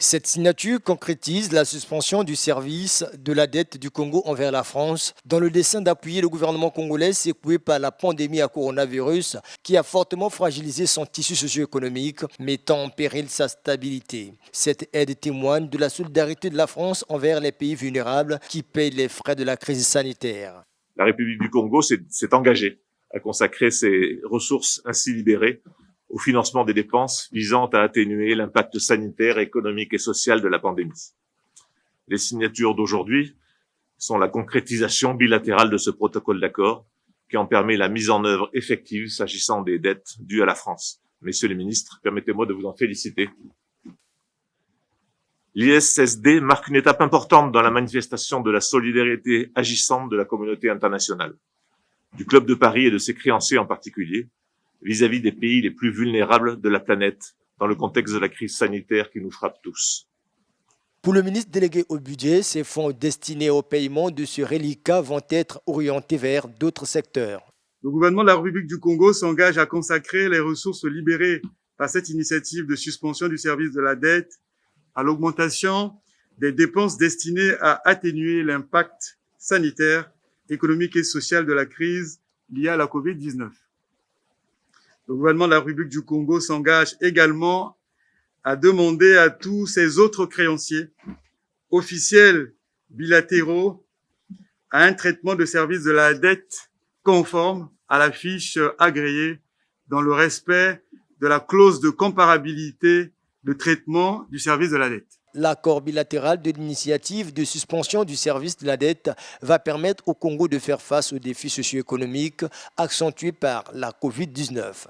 Cette signature concrétise la suspension du service de la dette du Congo envers la France dans le dessein d'appuyer le gouvernement congolais secoué par la pandémie à coronavirus qui a fortement fragilisé son tissu socio-économique, mettant en péril sa stabilité. Cette aide témoigne de la solidarité de la France envers les pays vulnérables qui payent les frais de la crise sanitaire. La République du Congo s'est engagée à consacrer ses ressources ainsi libérées au financement des dépenses visant à atténuer l'impact sanitaire, économique et social de la pandémie. Les signatures d'aujourd'hui sont la concrétisation bilatérale de ce protocole d'accord qui en permet la mise en œuvre effective s'agissant des dettes dues à la France. Messieurs les ministres, permettez-moi de vous en féliciter. L'ISSD marque une étape importante dans la manifestation de la solidarité agissante de la communauté internationale, du Club de Paris et de ses créanciers en particulier, vis-à-vis des pays les plus vulnérables de la planète dans le contexte de la crise sanitaire qui nous frappe tous. Pour le ministre délégué au budget, ces fonds destinés au paiement de ce reliquat vont être orientés vers d'autres secteurs. Le gouvernement de la République du Congo s'engage à consacrer les ressources libérées par cette initiative de suspension du service de la dette à l'augmentation des dépenses destinées à atténuer l'impact sanitaire, économique et social de la crise liée à la COVID-19. Le gouvernement de la République du Congo s'engage également à demander à tous ses autres créanciers, officiels bilatéraux, à un traitement de service de la dette conforme à la fiche agréée dans le respect de la clause de comparabilité de traitement du service de la dette. L'accord bilatéral de l'initiative de suspension du service de la dette va permettre au Congo de faire face aux défis socio-économiques accentués par la COVID-19.